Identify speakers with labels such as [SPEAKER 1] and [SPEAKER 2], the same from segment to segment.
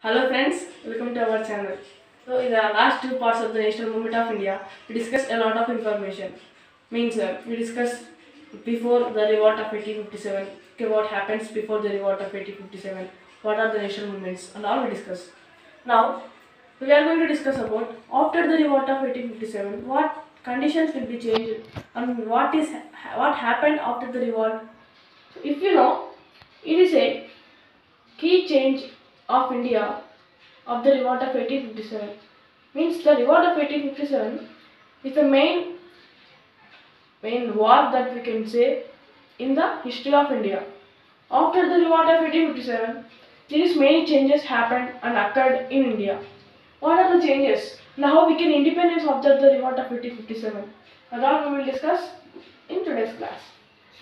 [SPEAKER 1] Hello friends, welcome to our channel. So in the last two parts of the national movement of India, we discussed a lot of information. We discussed before the revolt of 1857, okay, what happens before the revolt of 1857, what are the national movements, and all we discussed. Now we are going to discuss about after the revolt of 1857, what conditions will be changed and what happened after the revolt. So if you know, it is a key change of India of the revolt of 1857. Means the revolt of 1857 is the main war that we can say in the history of India. After the revolt of 1857, these many changes happened and occurred in India. What are the changes? Now how we can independence after the revolt of 1857? Now that we will discuss in today's class.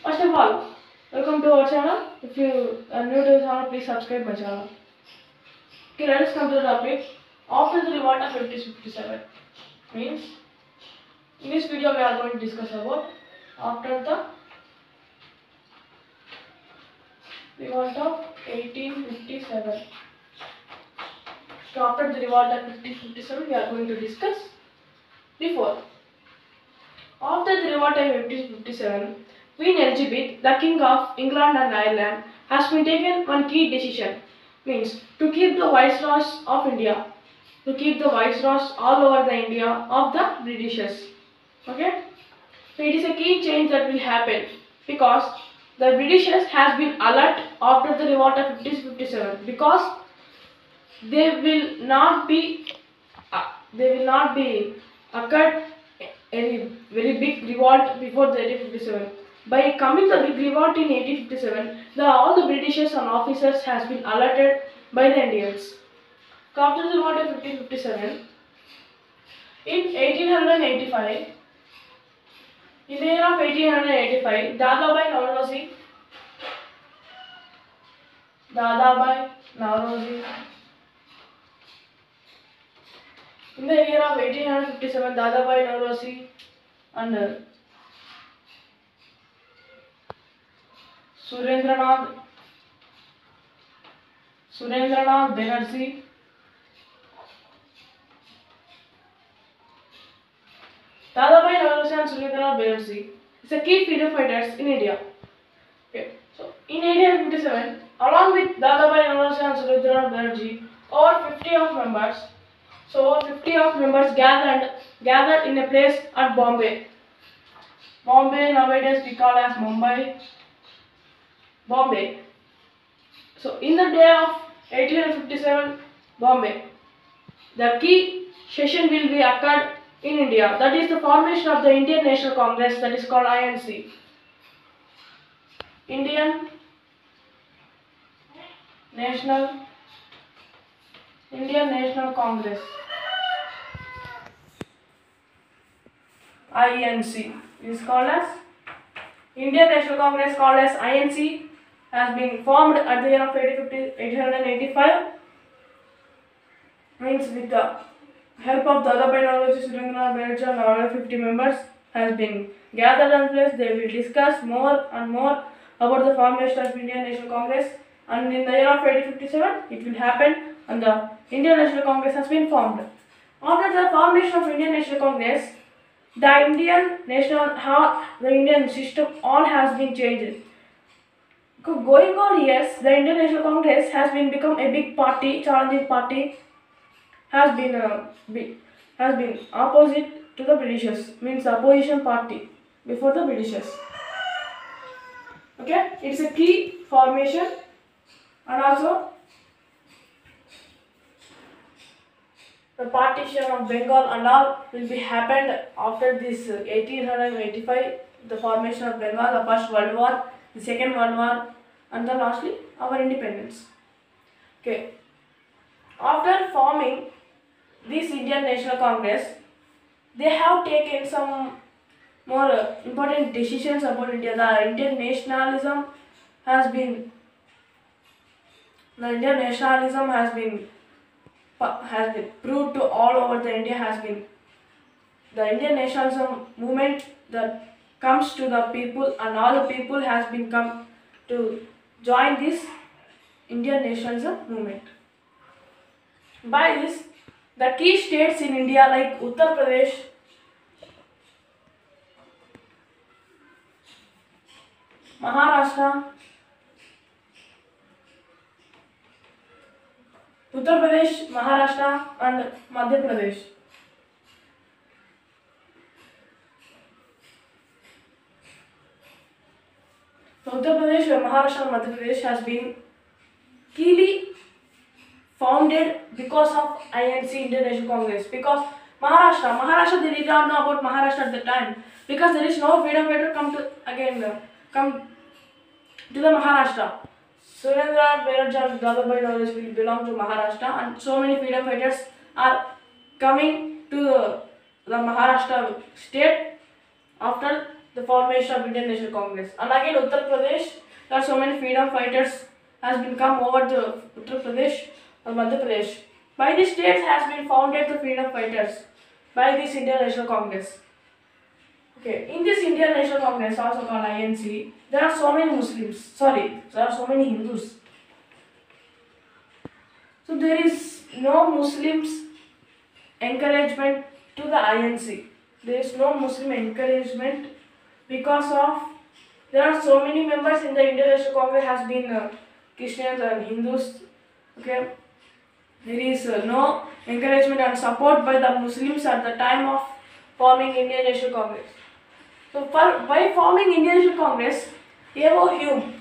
[SPEAKER 1] First of all, welcome to our channel. If you are new to the channel, please subscribe my channel. Okay, let us come to the topic. After the revolt of 1857 means in this video we are going to discuss about after the revolt of 1857. So after the revolt of 1857 we are going to discuss before. After the revolt of 1857, Queen Elizabeth, the King of England and Ireland, has been taken one key decision, means to keep the viceroys of India, to keep the viceroys all over the India of the Britishers. Okay? So it is a key change that will happen because the Britishers has been alert after the revolt of 1857 because they will not be occurred any very big revolt before the 1857. By coming the big revolt in 1857, all the Britishers and officers has been alerted by the Indians. So after the revolt of 1857, in 1885, in the year of 1885, Dadabai Nauroji. In the year of 1857, Dadabai Nauroji and Surendranath Banerjee, Dadabai Nauroji and Surendranath Banerjee is a key freedom fighters in India. Okay. So in 1857, along with Dadabai Nauroji and Surendranath Banerjee, over 50 of members. So 50 of members gathered in a place at Bombay. Bombay nowadays we call as Mumbai. Bombay. So in the day of 1857 Bombay, the key session will be occurred in India. That is the formation of the Indian National Congress, that is called INC. Indian National Congress. INC is called as Indian National Congress, called as INC, has been formed at the year of 1885. Means with the help of Dadabai Nauroji, Surendranath Banerjee and other 50 members has been gathered in place. They will discuss more and more about the formation of Indian National Congress, and in the year of 1857 it will happen and the Indian National Congress has been formed. After the formation of Indian National Congress, the Indian system all has been changed. Going on years, the Indian National Congress has been become a big party, challenging party, has been opposite to the Britishers, means opposition party before the Britishers. Okay, it's a key formation, and also the partition of Bengal and all will be happened after this 1885, the formation of Bengal, the First World War, the Second World War, and then lastly our independence. Okay. After forming this Indian National Congress, they have taken some more important decisions about India. The Indian nationalism has been proved to all over the India. Has been the Indian nationalism movement that comes to the people, and all the people has been come to join this Indian nationalism movement. By this, the key states in India like Uttar Pradesh, Maharashtra, and Madhya Pradesh. So Uttar Pradesh, Maharashtra, and Madhya Pradesh has been keenly founded because of INC, Indian National Congress. Because Maharashtra, they did not know about Maharashtra at the time because there is no freedom fighter come to the Maharashtra. Surendra Banerjee and Dadabhai Naoroji will belong to Maharashtra, and so many freedom fighters are coming to the Maharashtra state after the formation of Indian National Congress. And again Uttar Pradesh, there are so many freedom fighters has been come over to Uttar Pradesh or Madhya Pradesh. By these states has been founded the freedom fighters by this Indian National Congress. Okay, in this Indian National Congress, also called INC, there are so many there are so many Hindus. So there is no Muslims encouragement to the INC. There is no Muslim encouragement because of there are so many members in the Indian National Congress has been Christians and Hindus. Okay, there is no encouragement and support by the Muslims at the time of forming Indian National Congress. So by forming Indian National Congress, A.O. Hume,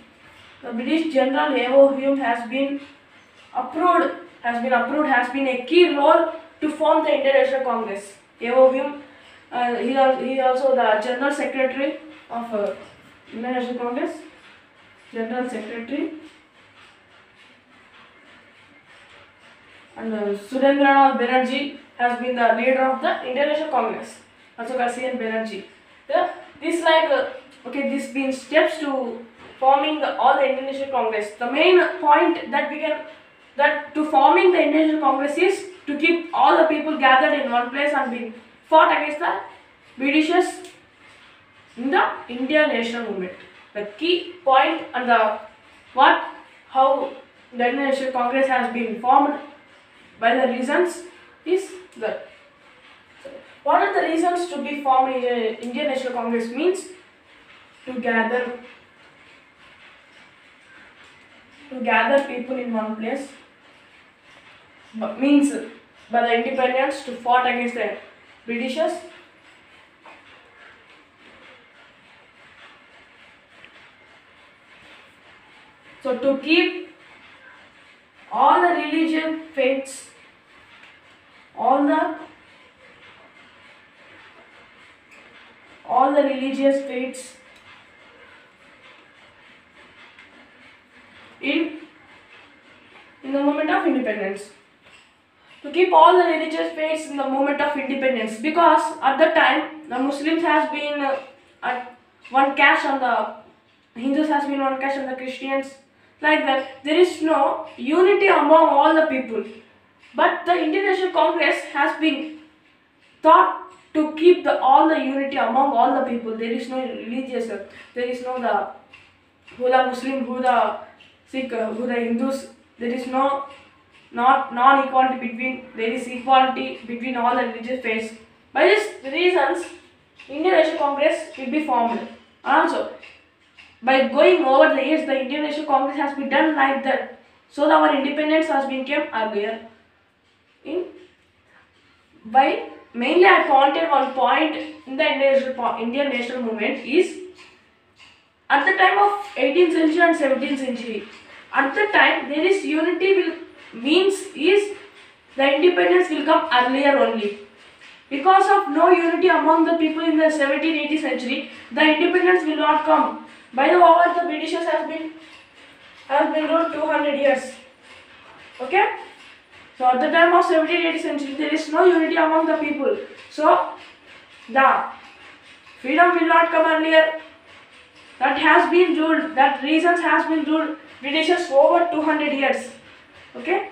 [SPEAKER 1] the British General A.O. Hume has been a key role to form the Indian National Congress. A.O. Hume, he is also the General Secretary of Indian National Congress. General Secretary. And Surendranath Banerjee has been the leader of the Indian National Congress. Also called C.N. Banerjee. This been steps to forming all the Indian National Congress. The main point that to forming the Indian National Congress is to keep all the people gathered in one place and being fought against the Britishers in the Indian National Movement. The key point and how the Indian National Congress has been formed by the reasons is that. What are the reasons to be formed in Indian National Congress means to gather people in one place, but means by the independence to fought against the Britishers. So to keep all the religious faiths, all the religious faiths in the movement of independence. To keep all the religious faiths in the movement of independence, because at the time the Muslims has been at one caste and the Hindus has been one caste and the Christians, like that. There is no unity among all the people. But the Indian National Congress has been thought to keep all the unity among all the people. There is no religious, there is no who the Muslim, who the Sikh, who the Hindus. There is not non-equality between. There is equality between all the religious faiths. By these reasons, Indian National Congress will be formed. Also, by going over the years, the Indian National Congress has been done like that. So that our independence has become earlier. Mainly I pointed one point in the Indian national movement is at the time of 18th century and 17th century. At the time there is unity means the independence will come earlier only. Because of no unity among the people in the 17th, 18th century, the independence will not come. By the way, the Britishers has been ruled 200 years. Okay? So at the time of 17th, 18th century, there is no unity among the people. So the freedom will not come earlier. That has been ruled. That reasons has been ruled Britishers over 200 years. Okay?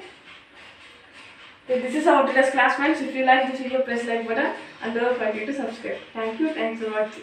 [SPEAKER 1] So this is our today's classmates. If you like this video, press like button and don't forget to subscribe. Thank you. Thanks for watching.